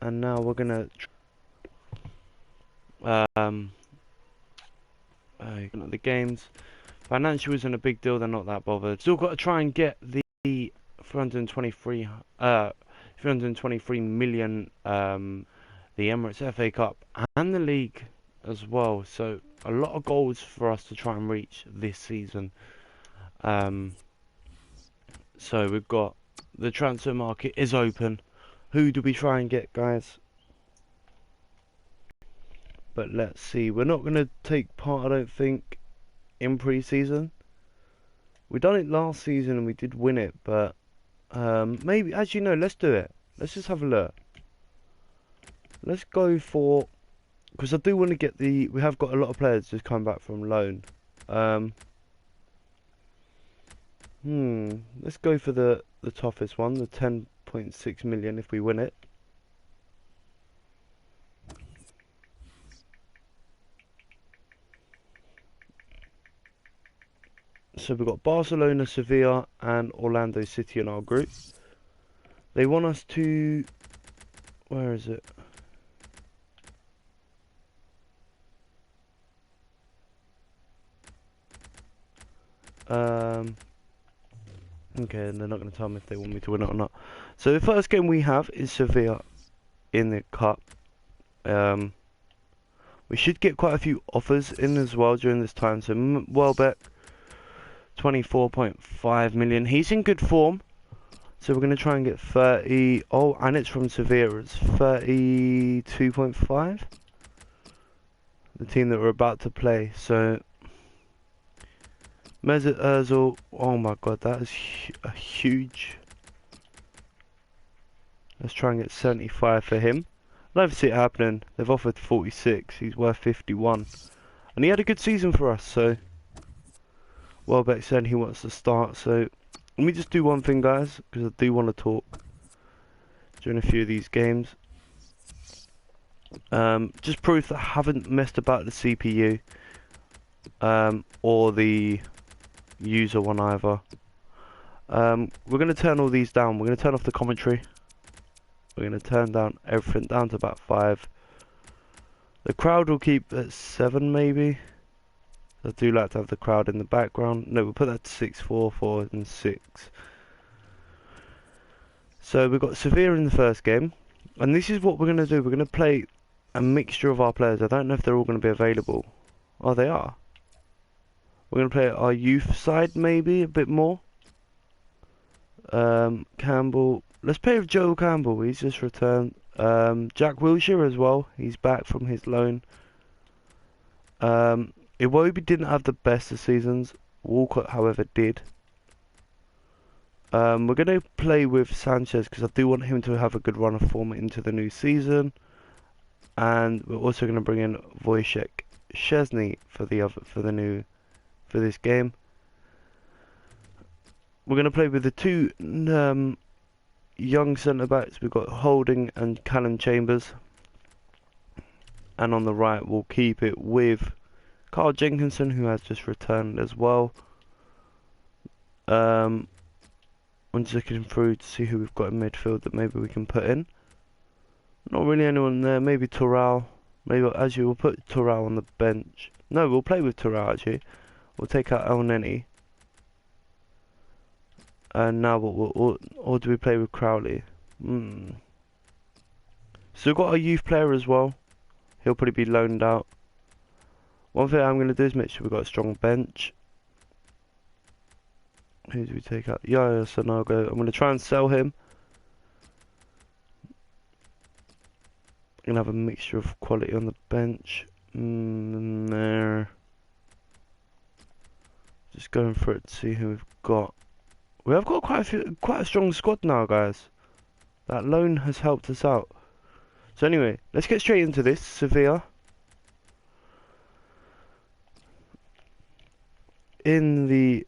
And now we're gonna the games. Financial isn't a big deal, they're not that bothered. Still got to try and get the 323 million the Emirates FA Cup and the league as well. So a lot of goals for us to try and reach this season. So we've got the transfer market is open. Who do we try and get, guys? But let's see. We're not going to take part, I don't think, in pre-season. We done it last season and we did win it, but maybe, actually no, let's do it. Let's just have a look. Let's go for, because I do want to get we have got a lot of players just come back from loan. Let's go for the toughest one, the 10.6 million if we win it. So we've got Barcelona, Sevilla and Orlando City in our group. They want us to, where is it? Okay, and they're not going to tell me if they want me to win it or not. So the first game we have is Sevilla in the cup. We should get quite a few offers in as well during this time. So Welbeck, 24.5 million. He's in good form. So we're going to try and get 30. Oh, and it's from Sevilla. It's 32.5. The team that we're about to play. So Mesut Ozil. Oh my god, that is a huge. Let's try and get 75 for him. I'd love to see it happening. They've offered 46. He's worth 51. And he had a good season for us, so Welbeck said he wants to start. So let me just do one thing, guys, because I do want to talk during a few of these games. Just proof that I haven't messed about the CPU or the user one either. We're going to turn all these down. We're going to turn off the commentary. We're going to turn down everything down to about 5. The crowd will keep at 7 maybe. I do like to have the crowd in the background. No, we'll put that to 6, 4, 4 and 6. So we've got Sevilla in the first game. And this is what we're going to do. We're going to play a mixture of our players. I don't know if they're all going to be available. Oh, they are. We're going to play our youth side maybe a bit more. Campbell. Let's play with Joel Campbell. He's just returned. Jack Wilshere as well. He's back from his loan. Iwobi didn't have the best of seasons. Walcott, however, did. We're going to play with Sanchez because I do want him to have a good run of form into the new season. And we're also going to bring in Wojciech Szczesny for this game. We're going to play with the two young centre backs. We've got Holding and Callum Chambers. And on the right, we'll keep it with Carl Jenkinson, who has just returned as well. I'm just looking through to see who we've got in midfield that maybe we can put in. Not really anyone there. Maybe Toral. Maybe actually we'll put Toral on the bench. No, we'll play with Toral actually. We'll take out El Neni. And now or do we play with Crowley? So we've got a youth player as well. He'll probably be loaned out. One thing I'm going to do is make sure we've got a strong bench. Who do we take out? Yaya Sanogo. I'm going to try and sell him. Going to have a mixture of quality on the bench. There. Just going for it to see who we've got. We have got quite a strong squad now, guys. That loan has helped us out. So anyway, let's get straight into this. Sevilla. In the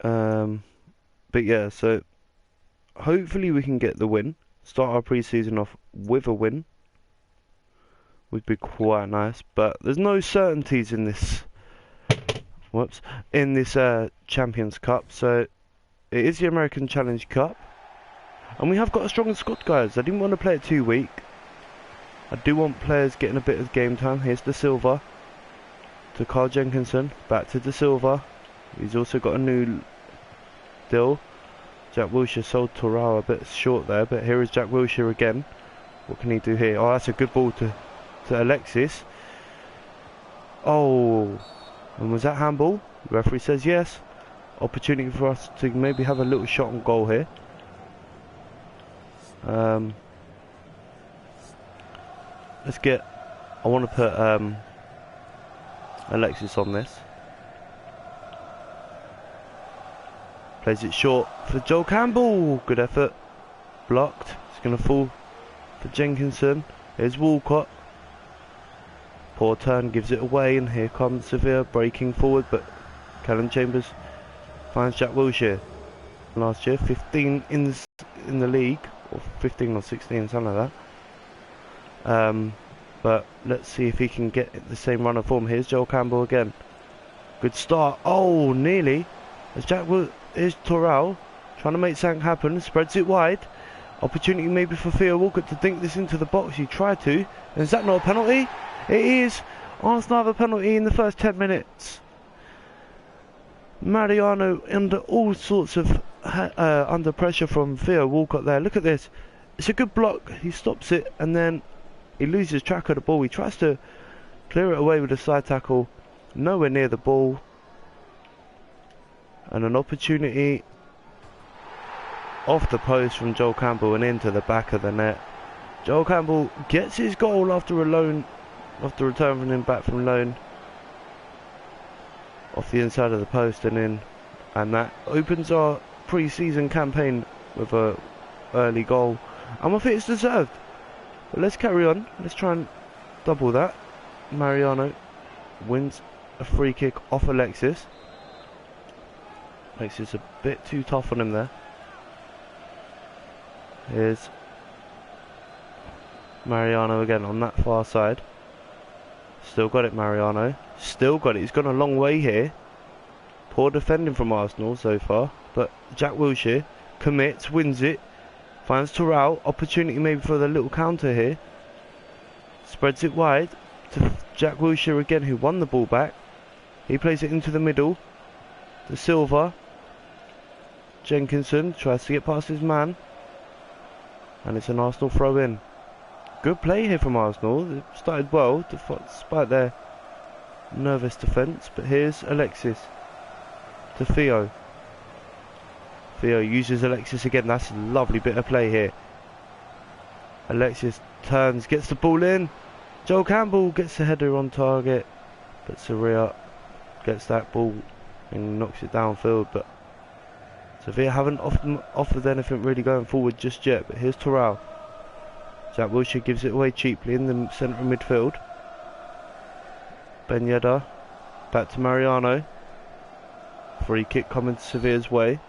but yeah, so hopefully we can get the win. Start our pre-season off with a win. Would be quite nice, but there's no certainties in this whoops, in this Champions Cup. So it is the American Challenge Cup, and we have got a strong squad, guys. I didn't want to play it too weak. I do want players getting a bit of game time. Here's De Silva to Carl Jenkinson, back to De Silva. He's also got a new deal. Jack Wilshere sold Torrao a bit short there, but here is Jack Wilshere again. What can he do here? Oh, that's a good ball to Alexis. Oh, and was that handball? The referee says yes. Opportunity for us to maybe have a little shot on goal here. Let's get... I want to put Alexis on this. Plays it short for Joel Campbell. Good effort. Blocked. It's going to fall for Jenkinson. Here's Walcott. Poor turn, gives it away, and here comes Sevilla breaking forward, but Callum Chambers finds Jack Wilshere. Last year, 15 in the league, or 15 or 16, something like that. But let's see if he can get the same run of form. Here's Joel Campbell again. Good start. Oh, nearly. Here's Torrao trying to make something happen. Spreads it wide. Opportunity maybe for Theo Walcott to dink this into the box. He tried to. And is that not a penalty? It is. Arsenal have a penalty in the first 10 minutes. Mariano under all sorts of under pressure from Theo Walcott there. Look at this. It's a good block. He stops it and then he loses track of the ball. He tries to clear it away with a side tackle. Nowhere near the ball. And an opportunity off the post from Joel Campbell and into the back of the net. Joel Campbell gets his goal after a loan, after return from him back from loan, off the inside of the post and in, and that opens our pre-season campaign with a early goal, and I think it's deserved. But let's carry on. Let's try and double that. Mariano wins a free kick off Alexis. Alexis a bit too tough on him there. Here's Mariano again on that far side. Still got it, Mariano. Still got it. He's gone a long way here. Poor defending from Arsenal so far. But Jack Wilshere commits, wins it. Finds Torrao. Opportunity maybe for the little counter here. Spreads it wide to Jack Wilshere again, who won the ball back. He plays it into the middle. De Silva. Jenkinson tries to get past his man. And it's an Arsenal throw in. Good play here from Arsenal. They started well despite their nervous defence. But here's Alexis to Theo. Theo uses Alexis again. That's a lovely bit of play here. Alexis turns, gets the ball in. Joel Campbell gets the header on target. But Sarria gets that ball and knocks it downfield. But Sevilla haven't offered anything really going forward just yet. But here's Torrao. Jack Wilshere gives it away cheaply in the centre of midfield. Ben Yedder back to Mariano. Free kick coming Sevilla's way.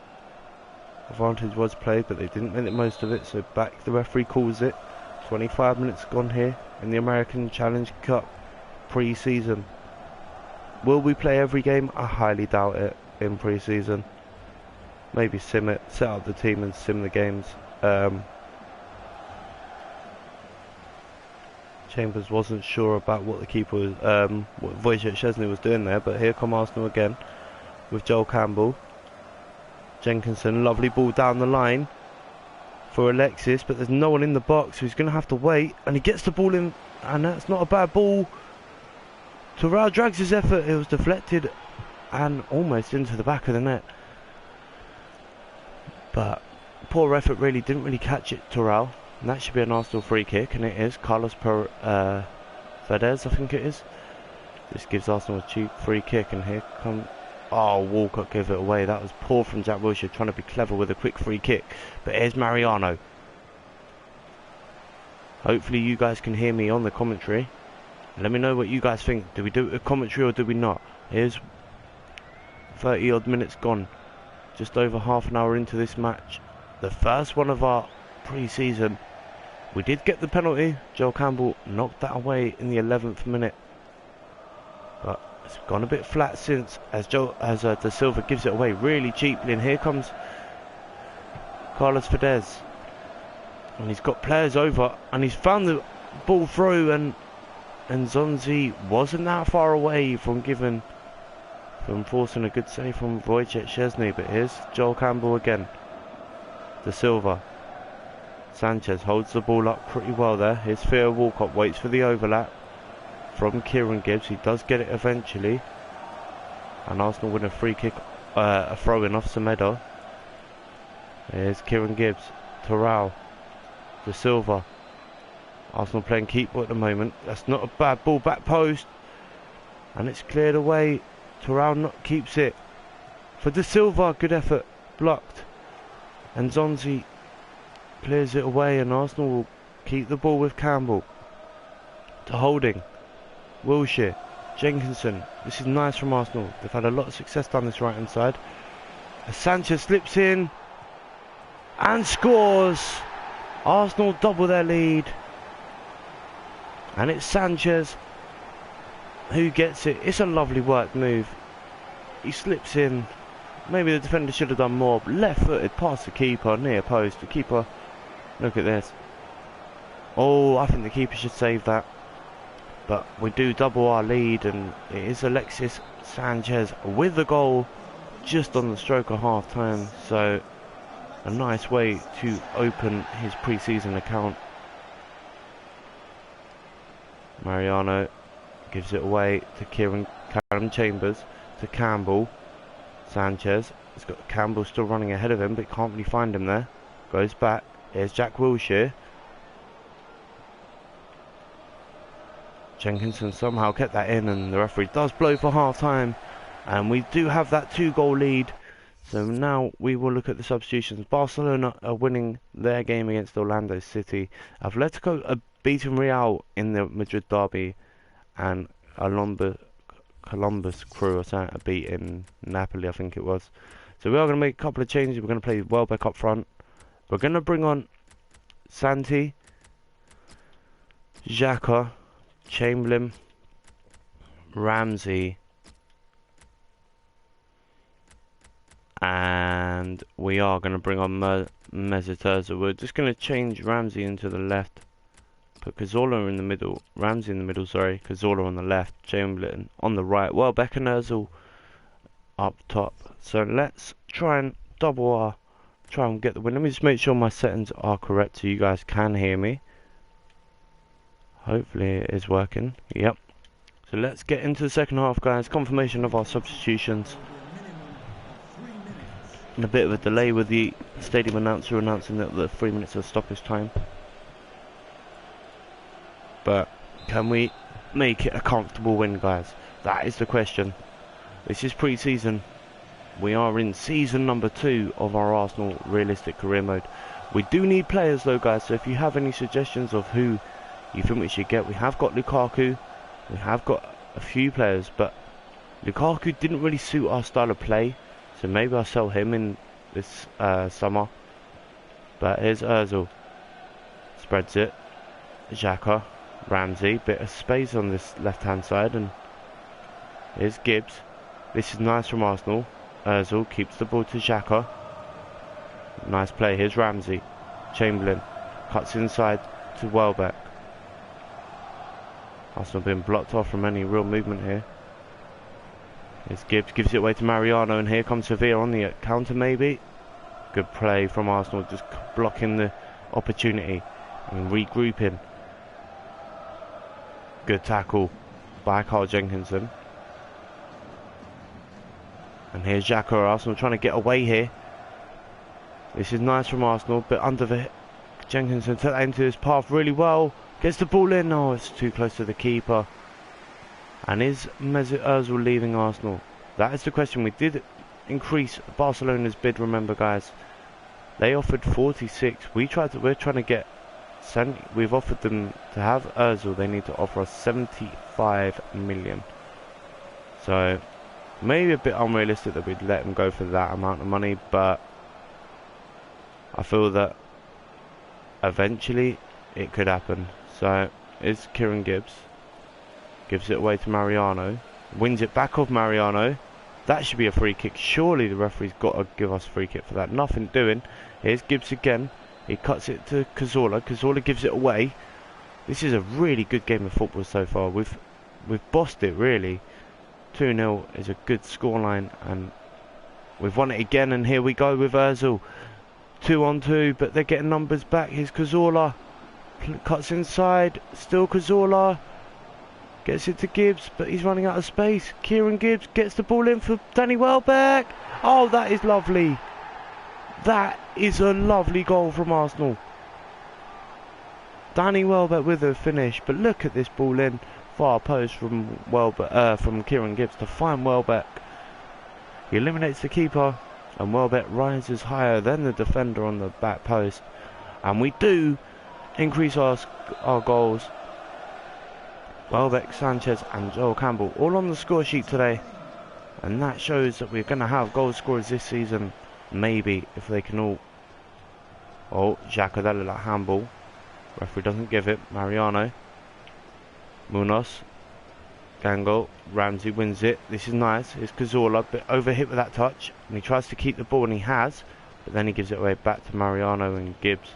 Advantage was played, but they didn't make the most of it. So back the referee calls it. 25 minutes gone here in the American Challenge Cup pre-season. Will we play every game? I highly doubt it in pre-season. Maybe sim it, set up the team and sim the games. Chambers wasn't sure about what the keeper was, what Wojciech Szczesny was doing there, but here come Arsenal again with Joel Campbell. Jenkinson, lovely ball down the line for Alexis, but there's no one in the box, so he's going to have to wait, and he gets the ball in, and that's not a bad ball. Torrao drags his effort, it was deflected and almost into the back of the net. But poor effort really, didn't really catch it, Torrao. And that should be an Arsenal free kick, and it is. Carlos Fedez, I think it is. This gives Arsenal a cheap free kick, and here come... Oh, Walcott gave it away. That was poor from Jack Wilshere, trying to be clever with a quick free kick. But here's Mariano. Hopefully you guys can hear me on the commentary. Let me know what you guys think. Do we do a commentary or do we not? Here's 30 odd minutes gone. Just over half an hour into this match. The first one of our pre-season. We did get the penalty. Joel Campbell knocked that away in the 11th minute. But It's gone a bit flat since as De Silva gives it away really cheaply, and here comes Carlos Fidesz, and he's got players over, and he's found the ball through, and Zonzi wasn't that far away from forcing a good save from Wojciech Szczesny. But here's Joel Campbell again. De Silva. Sanchez holds the ball up pretty well there. Here's Theo Walcott, waits for the overlap from Kieran Gibbs. He does get it eventually, and Arsenal win a free kick, a throw-in off Semedo. Here's Kieran Gibbs, Terrell, De Silva. Arsenal playing keeper at the moment. That's not a bad ball, back post, and it's cleared away. Terrell keeps it for De Silva. Good effort, blocked, and Zonzi clears it away, and Arsenal will keep the ball with Campbell. To Holding, Wilshere, Jenkinson. This is nice from Arsenal. They've had a lot of success down this right hand side. Sanchez slips in and scores. Arsenal double their lead, and it's Sanchez who gets it. It's a lovely work move. He slips in. Maybe the defender should have done more, but left-footed past the keeper, near post. The keeper, look at this. Oh, I think the keeper should save that. But we do double our lead, and it is Alexis Sanchez with the goal just on the stroke of half-time. So a nice way to open his pre-season account. Mariano gives it away to Kieran Chambers, to Campbell. Sanchez, he's got Campbell still running ahead of him, but can't really find him there. Goes back. Here's Jack Wilshere. Jenkinson somehow kept that in, and the referee does blow for half time, and we do have that 2-goal lead. So now we will look at the substitutions. Barcelona are winning their game against Orlando City. Atletico are beating Real in the Madrid derby, and Columbus Crew or something are beating Napoli, I think it was. So we are going to make a couple of changes. We're going to play Welbeck up front. We're going to bring on Santi, Xhaka, Chamberlain, Ramsey, and we are going to bring on Mesut Ozil. We're just going to change Ramsey into the left, put Cazorla in the middle, Ramsey in the middle, sorry, Cazorla on the left, Chamberlain on the right, Welbeck and Ozil up top. So let's try and try and get the win. Let me just make sure my settings are correct so you guys can hear me. Hopefully it is working. Yep. So let's get into the second half, guys. Confirmation of our substitutions. And a bit of a delay with the stadium announcer announcing that the 3 minutes of stoppage time. But can we make it a comfortable win, guys? That is the question. This is pre-season. We are in season number 2 of our Arsenal realistic career mode. We do need players though, guys, so if you have any suggestions of who you think we should get, we have got Lukaku, we have got a few players, but Lukaku didn't really suit our style of play, so maybe I'll sell him in this summer. But here's Ozil, spreads it, Xhaka, Ramsey, bit of space on this left hand side, and here's Gibbs. This is nice from Arsenal. Ozil keeps the ball to Xhaka. Nice play. Here's Ramsey. Chamberlain cuts inside to Welbeck. Arsenal been blocked off from any real movement here. Here's Gibbs, gives it away to Mariano, and here comes Sevilla on the counter maybe. Good play from Arsenal, just blocking the opportunity and regrouping. Good tackle by Carl Jenkinson. And here's Xhaka. Arsenal trying to get away here. This is nice from Arsenal, but under the Jenkinson took that into his path really well. Gets the ball in. Oh, it's too close to the keeper. And is Mesut Ozil leaving Arsenal? That is the question. We did increase Barcelona's bid, remember, guys. They offered 46. We're trying to get 70. We've offered them to have Ozil. They need to offer us 75 million. So maybe a bit unrealistic that we'd let them go for that amount of money, but I feel that eventually it could happen. So it's Kieran Gibbs. Gives it away to Mariano. Wins it back off Mariano. That should be a free kick. Surely the referee's got to give us a free kick for that. Nothing doing. Here's Gibbs again. He cuts it to Cazorla. Cazorla gives it away. This is a really good game of football so far. We've bossed it really. 2-0 is a good scoreline, and we've won it again. And here we go with Ozil. 2-on-2, but they're getting numbers back. Here's Cazorla. Cuts inside. Still Cazorla. Gets it to Gibbs, but he's running out of space. Kieran Gibbs gets the ball in for Danny Welbeck. Oh, that is lovely. That is a lovely goal from Arsenal. Danny Welbeck with a finish, but look at this ball in. Far post from from Kieran Gibbs to find Welbeck. He eliminates the keeper, and Welbeck rises higher than the defender on the back post. And we do increase our goals. Welbeck, Sanchez and Joel Campbell all on the score sheet today, and that shows that we're going to have goal scorers this season, maybe, if they can all... Oh, Xhaka, that looked like handball. Referee doesn't give it. Mariano, Munoz, Gango, Ramsey wins it. This is nice. It's Cazorla, but overhit with that touch, and he tries to keep the ball, and he has, but then he gives it away back to Mariano, and Gibbs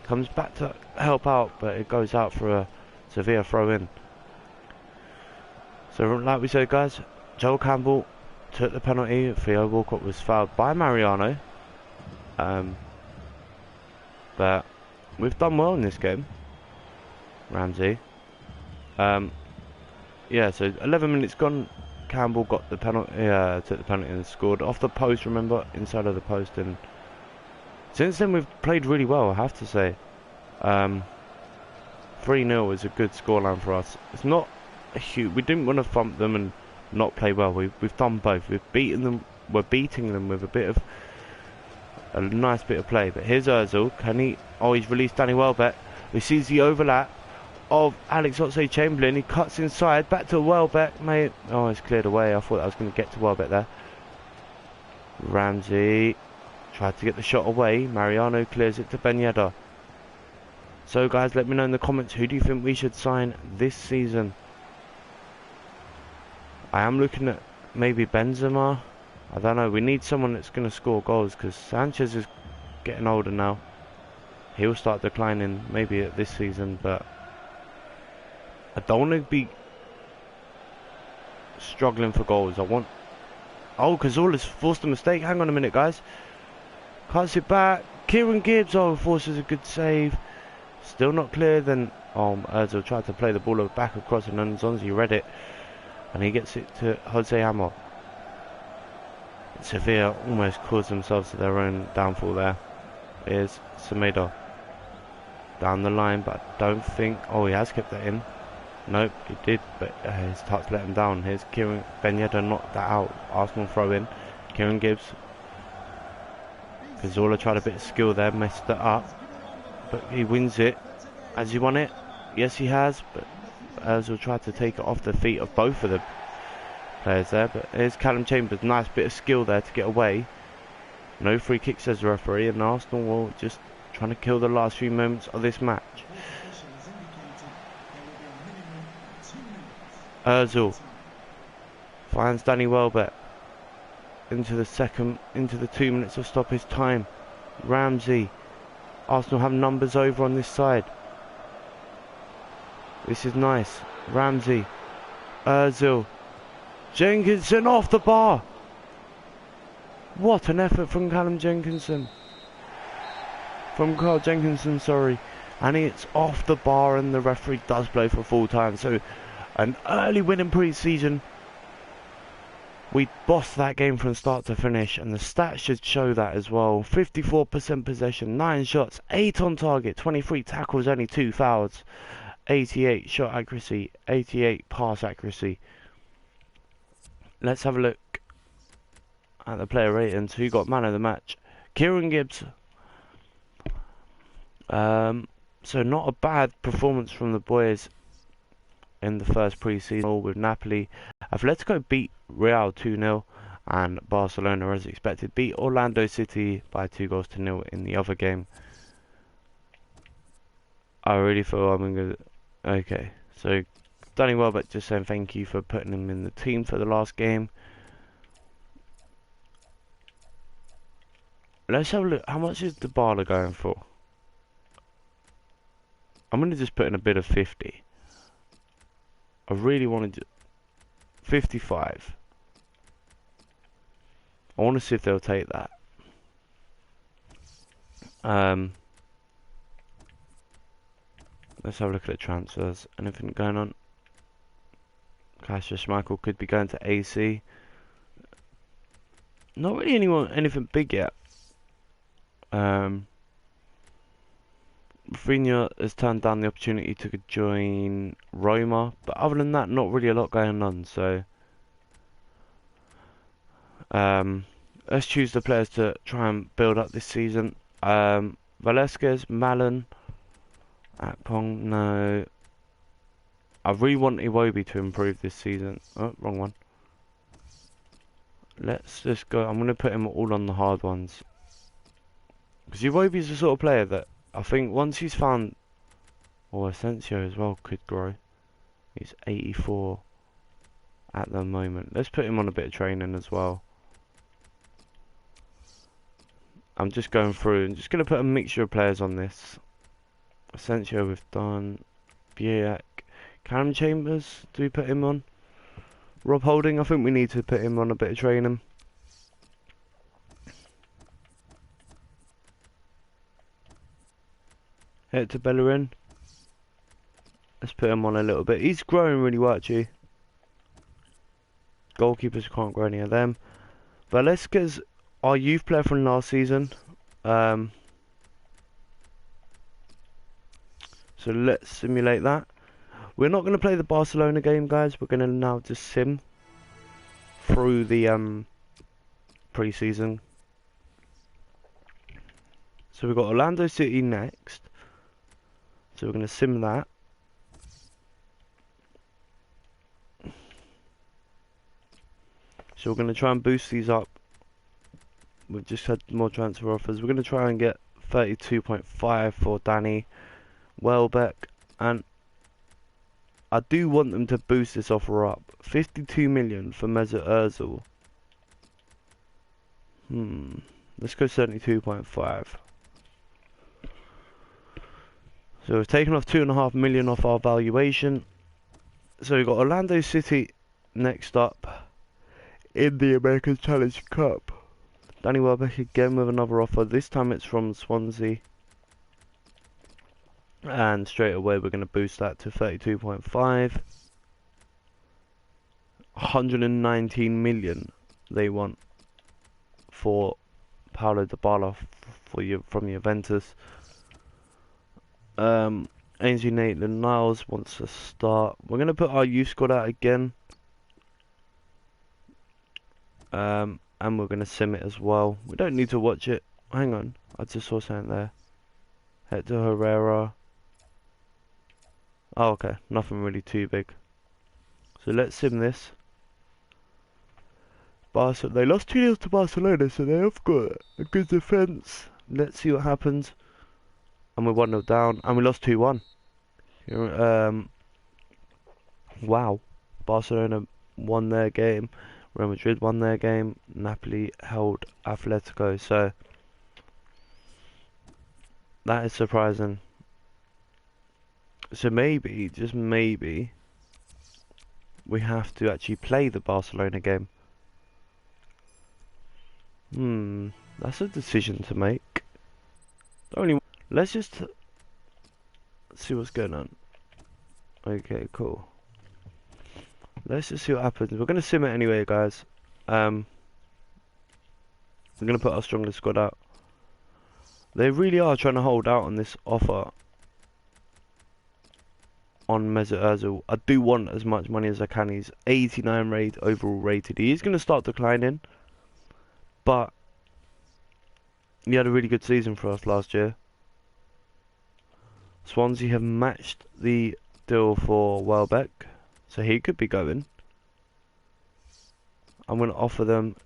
comes back to help out, but it goes out for a Sevilla throw in. So like we said, guys, Joel Campbell took the penalty. Theo Walcott was fouled by Mariano, but we've done well in this game. Ramsey, yeah, so 11 minutes gone. Campbell got the penalty, took the penalty and scored off the post, remember, inside of the post, and since then we've played really well, I have to say. 3-0 is a good scoreline for us. It's not a huge, we didn't want to thump them and not play well. We've done both. We've beaten them, we're beating them with a nice bit of play. But here's Ozil. Can he? Oh, he's released Danny Welbeck. He sees the overlap of Alex Oxlade-Chamberlain. He cuts inside, back to Welbeck. Mate, oh, it's cleared away. I thought I was going to get to Welbeck there. Ramsey tried to get the shot away. Mariano clears it to Ben Yedder. So guys, let me know in the comments, who do you think we should sign this season? I am looking at maybe Benzema. I don't know, we need someone that's going to score goals, because Sanchez is getting older now. He'll start declining maybe at this season, but I don't want to be struggling for goals. I want... Oh, Cazorla's forced a mistake. Hang on a minute, guys. Cuts it back. Kieran Gibbs, oh, forces a good save. Still not clear. Then Ozil tried to play the ball back across, and Nzonzi read it, and he gets it to Jose Amor. Sevilla almost caused themselves to their own downfall there. Here's Semedo down the line, but I don't think... Oh, he has kept that in. Nope, he did, but his touch let him down. Here's Kieran... Ben Yedder knocked that out. Arsenal throw in. Kieran Gibbs. Cazorla tried a bit of skill there, messed it up, but he wins it. Has he won it? Yes, he has, but Ozil tried to take it off the feet of both of the players there. But here's Callum Chambers, nice bit of skill there to get away. No free kick, says the referee, and Arsenal will just trying to kill the last few moments of this match. Ozil finds Danny Welbeck into the 2 minutes of stoppage time. Ramsey. Arsenal have numbers over on this side. This is nice. Ramsey. Ozil. Jenkinson off the bar. What an effort from Callum Jenkinson. From Carl Jenkinson, sorry. And it's off the bar, and the referee does blow for full time. So, an early win in pre-season. We bossed that game from start to finish, and the stats should show that as well. 54% possession, 9 shots, 8 on target, 23 tackles, only 2 fouls, 88 shot accuracy, 88 pass accuracy. Let's have a look at the player ratings. Who got man of the match? Kieran Gibbs. So not a bad performance from the boys in the first pre-season with Napoli. Atletico beat Real 2-0, and Barcelona, as expected, beat Orlando City by 2-0 in the other game. I really feel I'm going to... Okay, so Danny Welbeck just saying thank you for putting him in the team for the last game. Let's have a look. How much is Dybala going for? I'm going to just put in a bid of 50. I really wanted to... 55. I want to see if they'll take that. Let's have a look at the transfers. Anything going on? Kasper Schmeichel could be going to AC. Not really anything big yet. Rafinha has turned down the opportunity to join Roma, but other than that, not really a lot going on. So, let's choose the players to try and build up this season. Velasquez, Malin, Akpong, no. I really want Iwobi to improve this season. Oh, wrong one. Let's just go. I'm going to put him all on the hard ones. Because Iwobi's the sort of player that I think once he's found... Or Asensio as well could grow. He's 84 at the moment. Let's put him on a bit of training as well. I'm just going through. I'm just going to put a mixture of players on this. Asensio we've done. Biak. Callum Chambers, do we put him on? Rob Holding, I think we need to put him on a bit of training. Hector Bellerin. Let's put him on a little bit. He's growing really well, actually. Goalkeepers can't grow any of them. Velasquez, our youth player from last season. So let's simulate that. We're not going to play the Barcelona game, guys. We're going to now just sim through the pre-season. So we've got Orlando City next. So we're going to sim that. So we're going to try and boost these up. We've just had more transfer offers. We're going to try and get 32.5 for Danny Welbeck. And I do want them to boost this offer up. 52 million for Mesut Ozil. Let's go 72.5. So we've taken off 2.5 million off our valuation. So we've got Orlando City next up in the American Challenge Cup. Danny Welbeck again with another offer. This time it's from Swansea. And straight away we're going to boost that to 32.5. 119 million they want for Paulo Dybala from Juventus. Ainsley Maitland-Niles wants to start. We're going to put our youth squad out again. And we're going to sim it as well. We don't need to watch it. Hang on, I just saw something there. Hector Herrera. Oh, okay, nothing really too big. So let's sim this. They lost 2-0 to Barcelona, so they have got a good defence. Let's see what happens. And we're 1-0 down, and we lost 2-1. Wow. Barcelona won their game. Real Madrid won their game. Napoli held Atletico, so that is surprising. So maybe, just maybe, we have to actually play the Barcelona game. That's a decision to make. Let's just see what's going on. Okay, cool. Let's just see what happens. We're gonna sim it anyway, guys. We're gonna put our strongest squad out. They really are trying to hold out on this offer on Mesut Ozil. I do want as much money as I can. He's 89 overall rated. He is going to start declining, but he had a really good season for us last year. Swansea have matched the deal for Welbeck, so he could be going. I'm going to offer them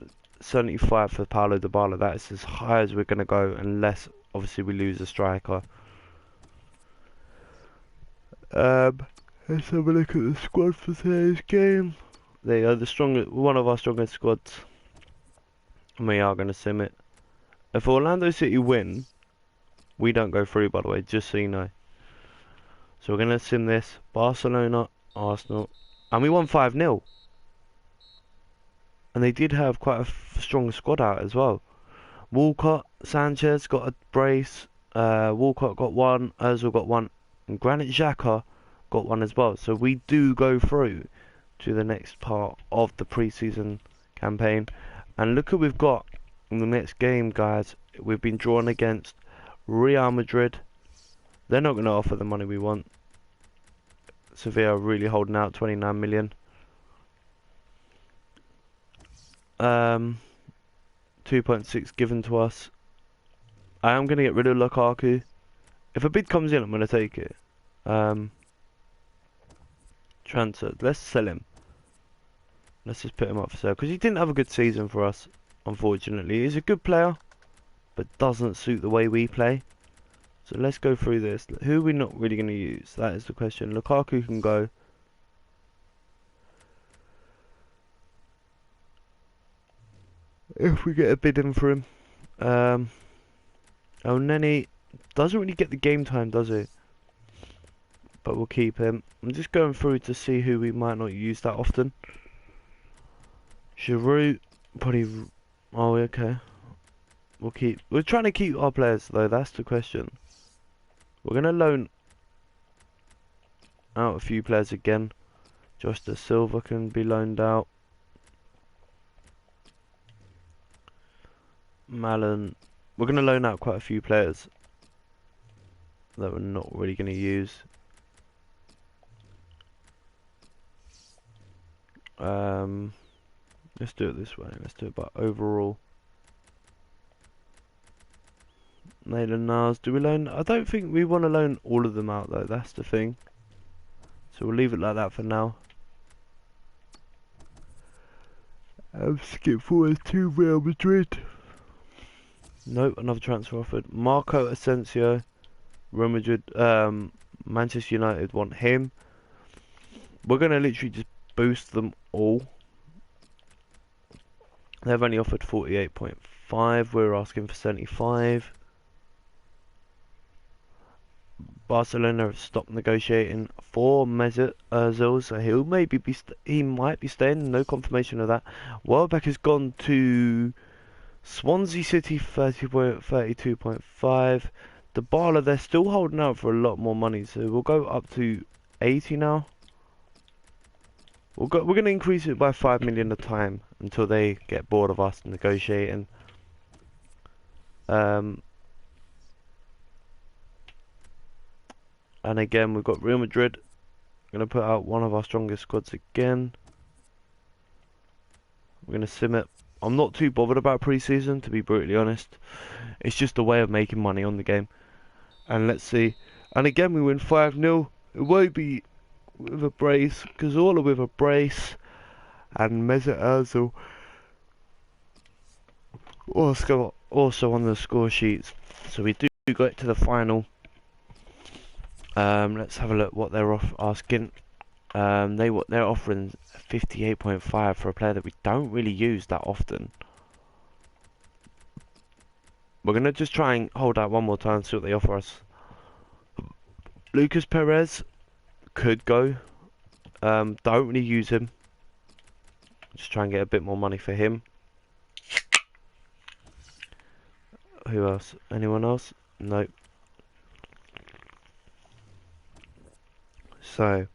75 for Paulo Dybala. That is as high as we're going to go, unless obviously we lose a striker. Let's have a look at the squad for today's game. There you go, one of our strongest squads. And we are going to sim it. If Orlando City win, we don't go through, by the way, just so you know. So we're going to sim this. Barcelona, Arsenal. And we won 5-0. And they did have quite a strong squad out as well. Walcott, Sanchez got a brace. Walcott got one. Ozil got one. And Granit Xhaka got one as well. So we do go through to the next part of the pre-season campaign. And look who we've got in the next game, guys. We've been drawn against Real Madrid. They're not going to offer the money we want. Sevilla are really holding out, 29 million. 2.6 given to us. I am going to get rid of Lukaku. If a bid comes in, I'm going to take it. Transfer. Let's sell him. Let's just put him up for sale. Because he didn't have a good season for us, unfortunately. He's a good player, but doesn't suit the way we play. So let's go through this. Who are we not really going to use? That is the question. Lukaku can go. If we get a bid in for him. Elneny doesn't really get the game time, does he? But we'll keep him. I'm just going through to see who we might not use that often. Giroud, probably. Oh, okay. We're trying to keep our players though. That's the question. We're gonna loan out a few players again. Josh Da Silva can be loaned out. Malin. We're gonna loan out quite a few players that we're not really gonna use. Let's do it this way. Let's do it by overall. Nathan Niles. Do we loan? I don't think we want to loan all of them out though. That's the thing. So we'll leave it like that for now. Skip forward to Real Madrid. Nope, another transfer offered. Marco Asensio. Real Madrid. Manchester United want him. We're gonna literally just boost them all. They've only offered 48.5. We're asking for 75. Barcelona have stopped negotiating for Mesut Ozil, so he might be staying. No confirmation of that. Welbeck has gone to Swansea City, 32.5. Dybala, they're still holding out for a lot more money, so we'll go up to 80 now. We're going to increase it by 5 million a time until they get bored of us negotiating. And again, we've got Real Madrid. I'm going to put out one of our strongest squads again. We're going to sim it. I'm not too bothered about pre-season, to be brutally honest. It's just a way of making money on the game. And let's see. And again, we win 5-0. It won't be with a brace, because all are with a brace. And Mesut Ozil also on the score sheets. So we do get to the final. Let's have a look what they're asking. They're offering 58.5 for a player that we don't really use that often. We're gonna just try and hold out one more time, see what they offer us. Lucas Perez could go. Don't really use him. Just try and get a bit more money for him. Who else? Anyone else? Nope. So,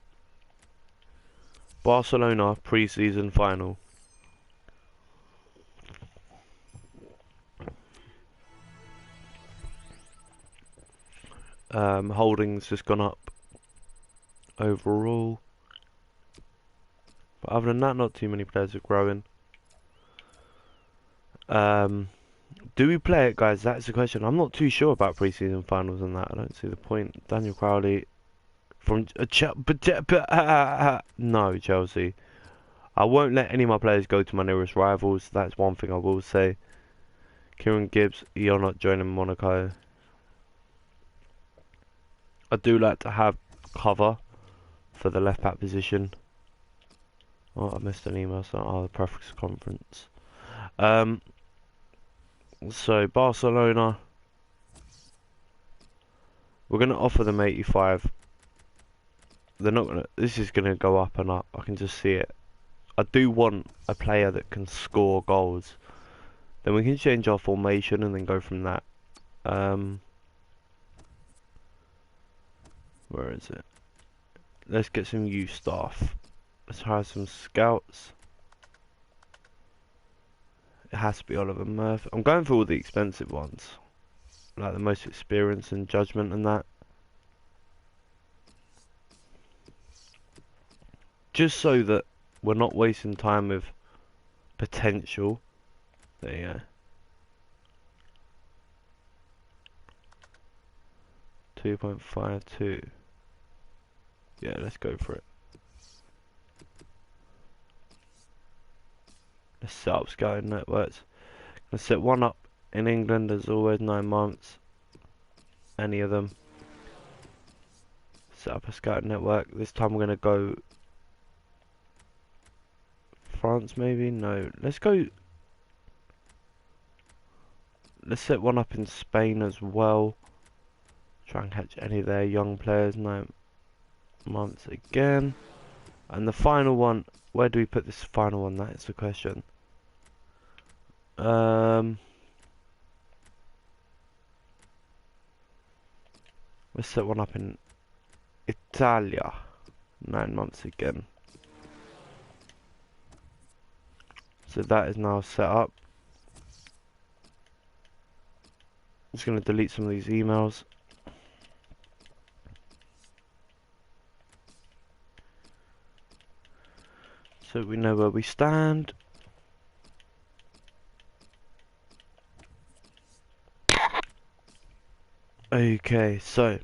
Barcelona pre-season final. Holdings just gone up overall. But other than that, not too many players are growing. Do we play it, guys? That's the question. I'm not too sure about pre-season finals and that. I don't see the point. Daniel Crowley from no, Chelsea. I won't let any of my players go to my nearest rivals. That's one thing I will say. Kieran Gibbs, you're not joining Monaco. I do like to have cover for the left back position. Oh, I missed an email. So, the prefix conference. So Barcelona, we're gonna offer them 85. They're not gonna. This is gonna go up and up. I can just see it. I do want a player that can score goals. Then we can change our formation and then go from that. Where is it? Let's get some youth staff. Let's hire some scouts. It has to be Oliver Murphy. I'm going for all the expensive ones, like the most experience and judgment and that. Just so that we're not wasting time with potential. There you go. 2.52. Yeah, let's go for it. Let's set up scouting networks. Let's set one up in England as always, 9 months. Any of them. Set up a scouting network. This time we're gonna go France maybe? No. Let's go. Let's set one up in Spain as well. Try and catch any of their young players. 9 months again. And the final one, where do we put this final one? That is the question. Let's set one up in Italia. 9 months again. So that is now set up. I'm just going to delete some of these emails. So we know where we stand. Okay, so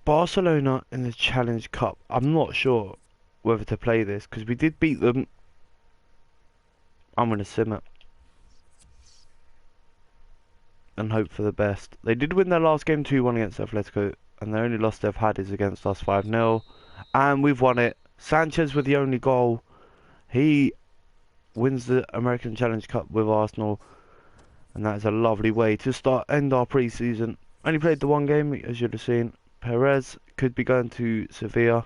Barcelona in the Challenge Cup. I'm not sure whether to play this because we did beat them. I'm going to sim it and hope for the best. They did win their last game 2-1 against Atletico, and the only loss they've had is against us 5-0, and we've won it. Sanchez with the only goal. He wins the American Challenge Cup with Arsenal, and that is a lovely way to end our pre-season. Only played the one game, as you'd have seen. Perez could be going to Sevilla.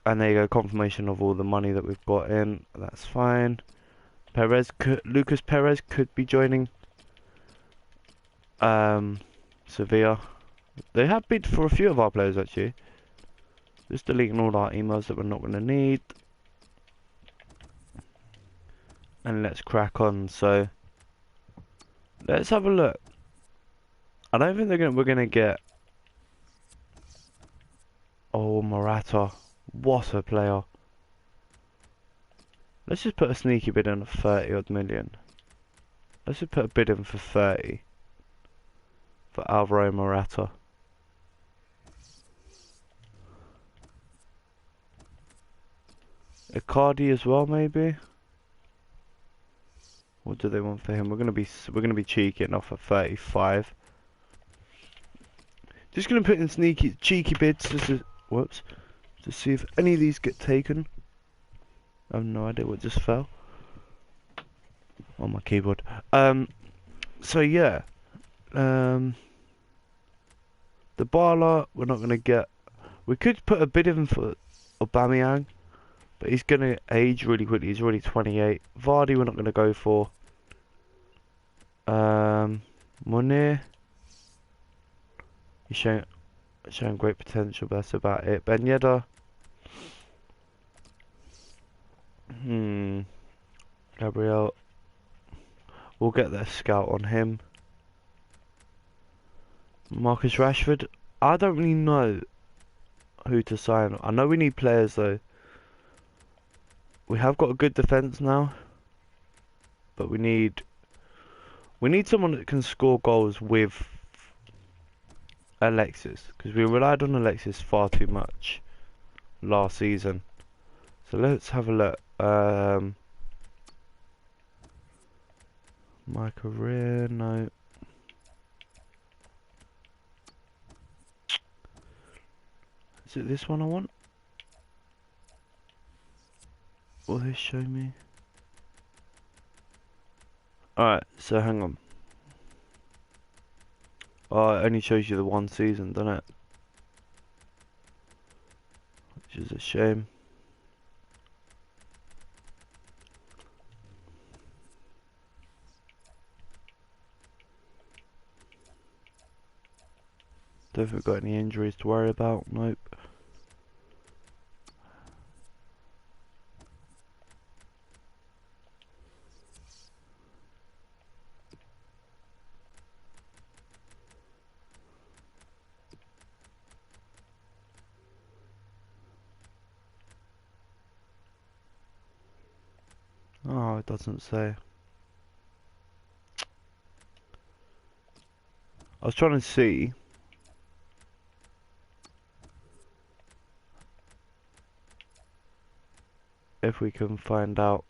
And there you go, confirmation of all the money that we've got in. That's fine. Lucas Perez could be joining Sevilla. They have bid for a few of our players actually. Just deleting all our emails that we're not going to need. And let's crack on. So let's have a look. I don't think we're gonna get. Oh, Morata, what a player! Let's just put a sneaky bid in of 30 odd million. Let's just put a bid in for 30 for Alvaro Morata. Icardi as well, maybe. What do they want for him? We're gonna be cheeky enough at 35. Just gonna put in cheeky bids just to see if any of these get taken. I have no idea what just fell on my keyboard. So yeah, the Barla we're not gonna get. We could put a bid in for Aubameyang, but he's gonna age really quickly. He's already 28. Vardy we're not gonna go for. Monir, he's showing great potential, but that's about it. Ben Yedder. Gabriel. We'll get their scout on him. Marcus Rashford. I don't really know who to sign. I know we need players though. We have got a good defense now, but we need someone that can score goals with Alexis, because we relied on Alexis far too much last season. So let's have a look. My career, no. Is it this one I want? Will this show me? Alright, so hang on. Oh, it only shows you the one season, doesn't it? Which is a shame. Don't think we've got any injuries to worry about, nope. Oh, it doesn't say. I was trying to see if we can find out.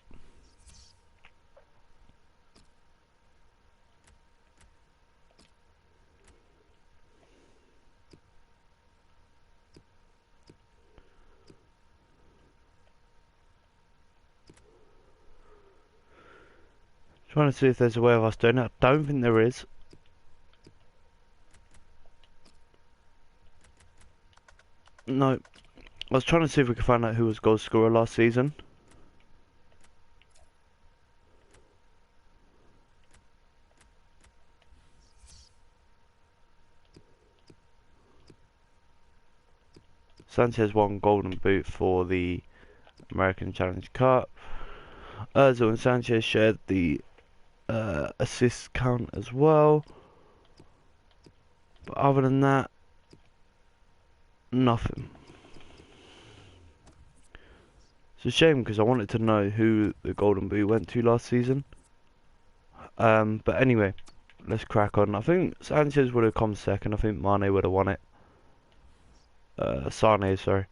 Trying to see if there's a way of us doing it. I don't think there is. No. I was trying to see if we could find out who was goal scorer last season. Sanchez won Golden Boot for the American Challenge Cup. Ozil and Sanchez shared the assist count as well. But other than that, nothing. It's a shame because I wanted to know who the Golden Boot went to last season. But anyway, let's crack on. I think Sanchez would have come second. I think Mane would have won it. Sane, sorry.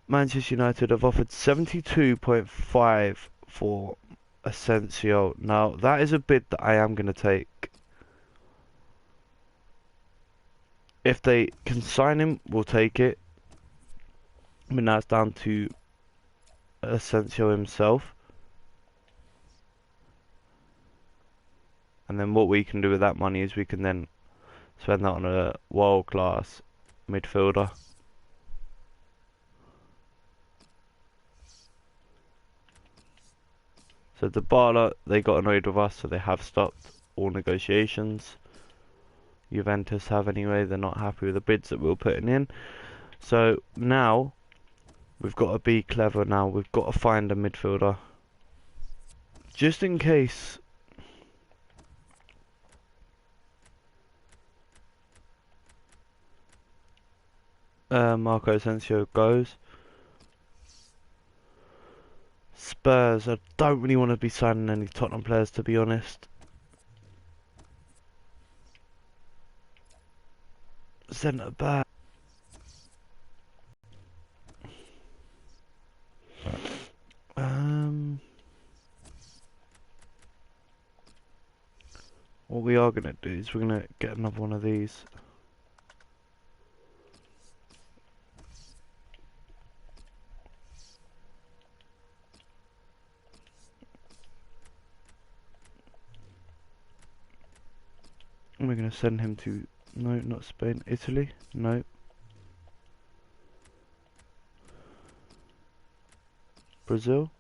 Manchester United have offered 72.5 for Asensio. Now, that is a bid that I am going to take. If they can sign him, we'll take it. But now it's down to Asensio himself. And then what we can do with that money is we can then spend that on a world-class midfielder. So Dybala, they got annoyed with us, so they have stopped all negotiations. Juventus have anyway, they're not happy with the bids that we're putting in. So now, we've got to be clever now, we've got to find a midfielder. Just in case Marco Asensio goes. Spurs, I don't really want to be signing any Tottenham players, to be honest. Centre back. What we are going to do is we're going to get another one of these. And we're going to send him to, no, not Spain, Italy, no. Brazil.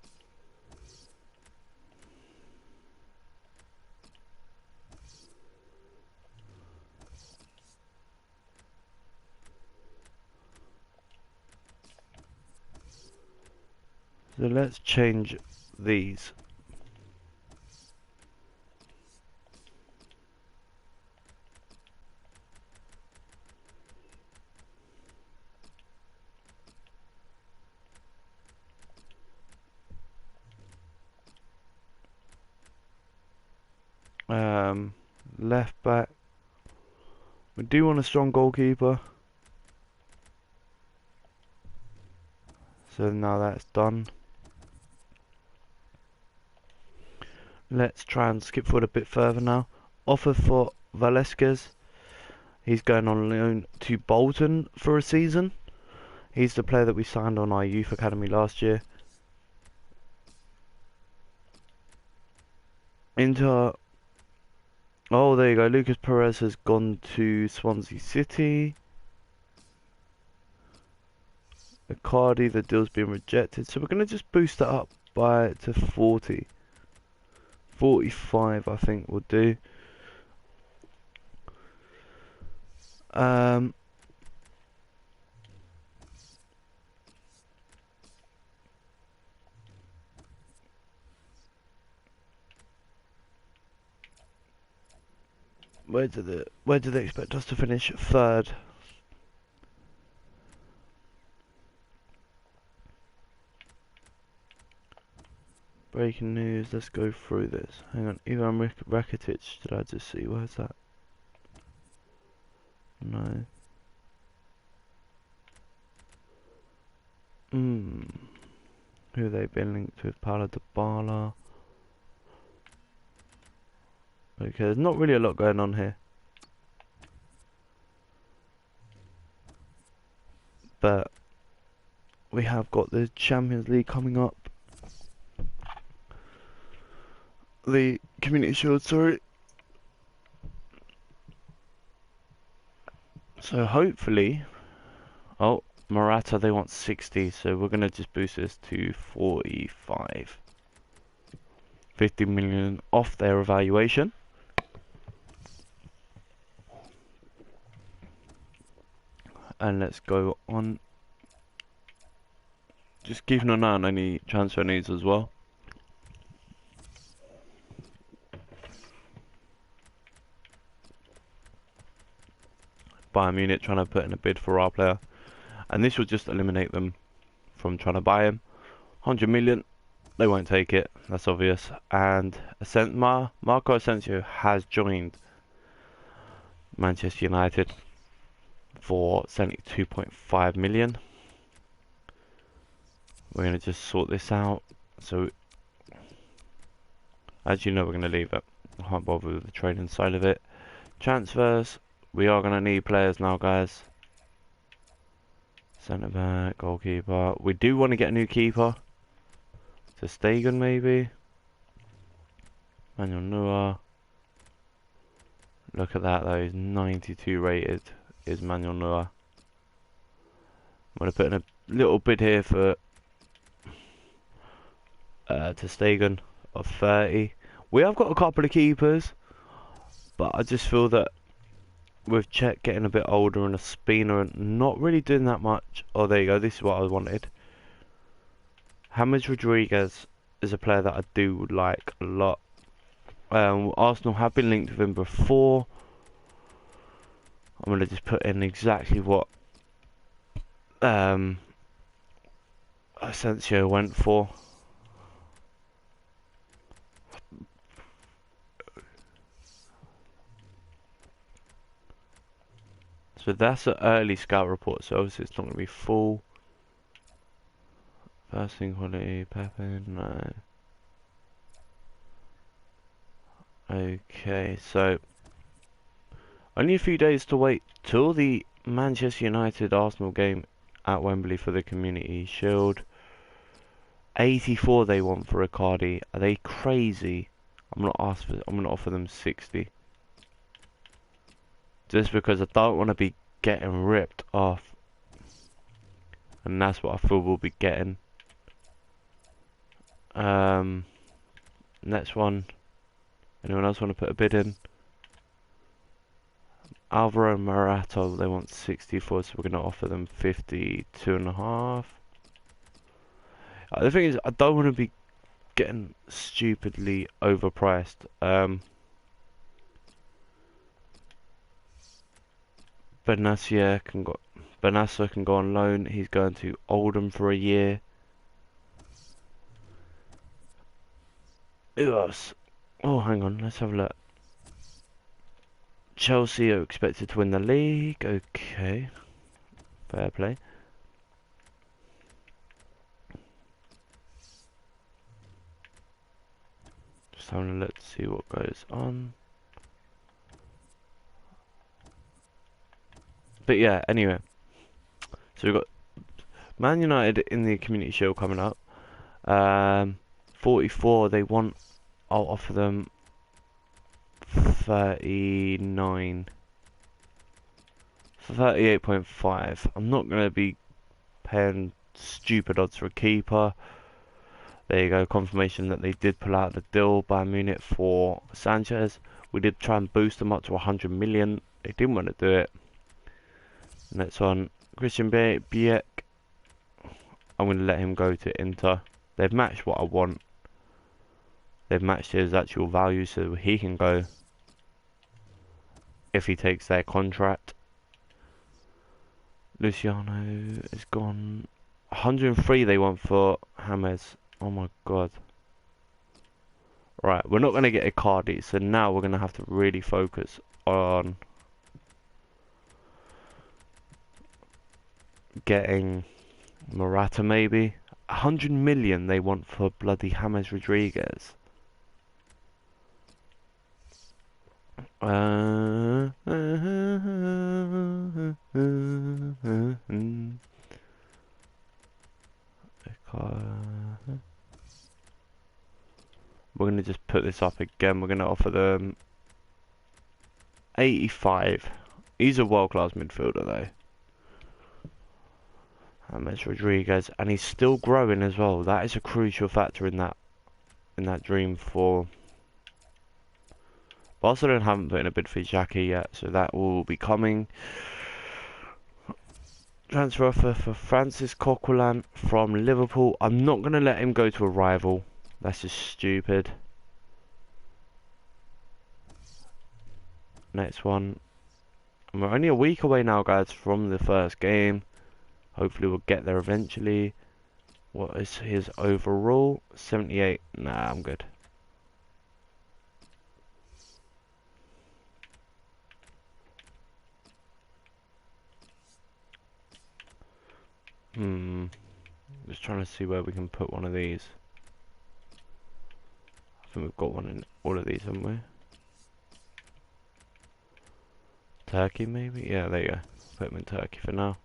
So let's change these. Left back. We do want a strong goalkeeper. So now that's done. Let's try and skip forward a bit further now. Offer for Velasquez. He's going on loan to Bolton for a season. He's the player that we signed on our youth academy last year. Inter. Oh, there you go. Lucas Perez has gone to Swansea City. Icardi, the deal's been rejected. So we're going to just boost that up to 40. 45, I think, will do. Where do they expect us to finish? Third. Breaking news. Let's go through this. Hang on. Ivan Rakitic. Did I just see? Where's that? No. Who have they been linked with? Paulo Dybala. Okay, there's not really a lot going on here. But we have got the Champions League coming up. The Community Shield, sorry. So hopefully... Oh, Morata, they want 60, so we're going to just boost this to 45. 50 million off their evaluation. And let's go on. Just keeping an eye on any transfer needs as well. Bayern Munich trying to put in a bid for our player. And this will just eliminate them from trying to buy him. 100 million. They won't take it. That's obvious. And Marco Asensio has joined Manchester United for 72.5 million. We're going to just sort this out. So, as you know, we're going to leave it. I can't bother with the trading side of it. Transfers. We are going to need players now, guys. Centre back, goalkeeper. We do want to get a new keeper. To Stegen, maybe. Manuel Neuer. Look at that, though. He's 92 rated. Is Manuel Neuer. I'm going to put in a little bid here for to Stegen of 30. We have got a couple of keepers, but I just feel that with Czech getting a bit older and a Spina not really doing that much. Oh, there you go. This is what I wanted. James Rodriguez is a player that I do like a lot. Arsenal have been linked with him before. I'm going to just put in exactly what Asensio went for. So that's an early scout report, so obviously it's not going to be full. First thing quality, Pepe, no. Okay, so only a few days to wait till the Manchester United Arsenal game at Wembley for the Community Shield. 84 they want for Icardi. Are they crazy? I'm gonna offer them 60. Just because I don't want to be getting ripped off. And that's what I feel we'll be getting. Next one. Anyone else want to put a bid in? Alvaro Morata, they want 64, so we're going to offer them 52.5. The thing is, I don't want to be getting stupidly overpriced. Benassia can go on loan. He's going to Oldham for a year. Who else? Oh, hang on. Let's have a look. Chelsea are expected to win the league. Okay. Fair play. Just having a look to see what goes on. But yeah, anyway. So we've got Man United in the Community Shield coming up. 44, they want, I'll offer them 39. 38.5. I'm not going to be paying stupid odds for a keeper. There you go, confirmation that they did pull out the deal by Munich for Sanchez. We did try and boost them up to 100 million. They didn't want to do it. Next one, Christian Biek. I'm going to let him go to Inter. They've matched what I want. They've matched his actual value, so he can go if he takes their contract. Luciano is gone. 103 they want for James. Oh my god. Right, we're not going to get Icardi, so now we're going to have to really focus on getting Morata maybe. 100 million they want for bloody James Rodriguez. We're going to just put this up again. We're going to offer them 85. He's a world-class midfielder though. James Rodriguez, and he's still growing as well. That is a crucial factor in that dream for Barcelona. Haven't put in a bid for Xhaka yet, so that will be coming. Transfer offer for Francis Coquelin from Liverpool. I'm not going to let him go to a rival. That's just stupid. Next one. And we're only a week away now, guys, from the first game. Hopefully we'll get there eventually. What is his overall? 78. Nah, I'm good. Just trying to see where we can put one of these. I think we've got one in all of these, haven't we? Turkey, maybe? Yeah, there you go. Put him in Turkey for now.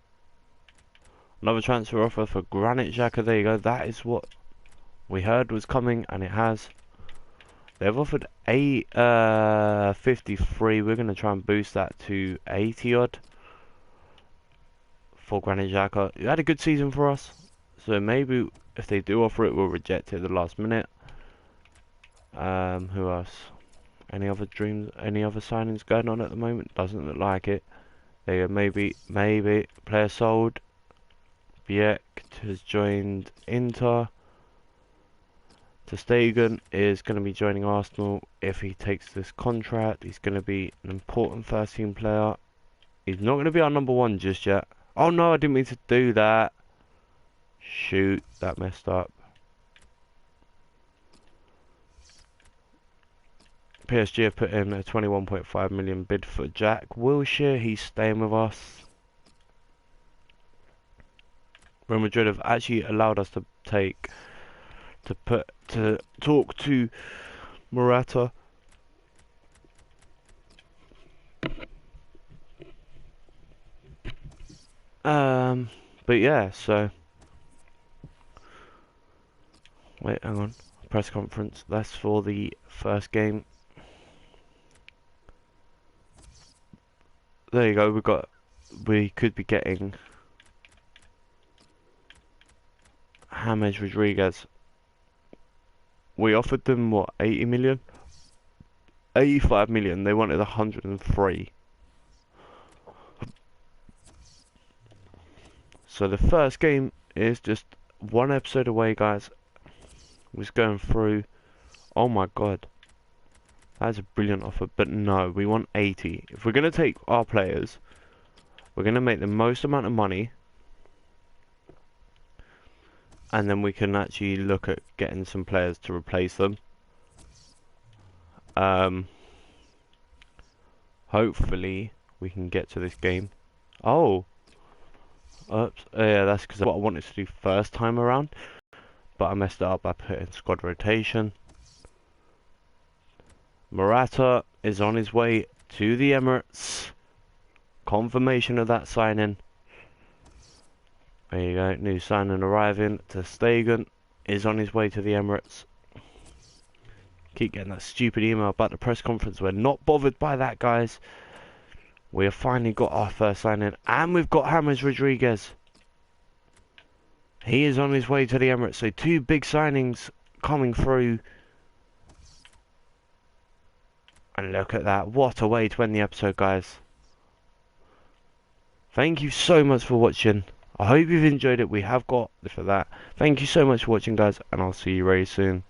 Another transfer offer for Granit Xhaka. There you go. That is what we heard was coming, and it has. They've offered 53. We're going to try and boost that to 80 odd for Granit Xhaka. He had a good season for us, so maybe if they do offer it, we'll reject it at the last minute. Who else? Any other dreams? Any other signings going on at the moment? Doesn't look like it. There you go. Maybe player sold. Biek has joined Inter. Ter Stegen is going to be joining Arsenal if he takes this contract. He's going to be an important first team player. He's not going to be our number one just yet. Oh no, I didn't mean to do that. Shoot, that messed up. PSG have put in a 21.5 million bid for Jack Wilshere. He's staying with us. Real Madrid have actually allowed us to talk to Morata. But yeah, so wait, hang on. Press conference. That's for the first game. There you go. We could be getting James Rodriguez. We offered them what, 80 million? 85 million. They wanted 103. So the first game is just one episode away, guys. Was going through. Oh my god. That's a brilliant offer, but no, we want 80. If we're going to take our players, we're going to make the most amount of money, and then we can actually look at getting some players to replace them. Hopefully we can get to this game. Oh, oops. Yeah, that's because what I wanted to do first time around, but I messed it up by putting squad rotation. Morata is on his way to the Emirates. Confirmation of that signing. There you go. New signing arriving. Ter Stegen is on his way to the Emirates. Keep getting that stupid email about the press conference. We're not bothered by that, guys. We have finally got our first signing, and we've got James Rodriguez. He is on his way to the Emirates. So 2 big signings coming through. And look at that. What a way to end the episode, guys. Thank you so much for watching. I hope you've enjoyed it. We have got for that. Thank you so much for watching, guys, and I'll see you very soon.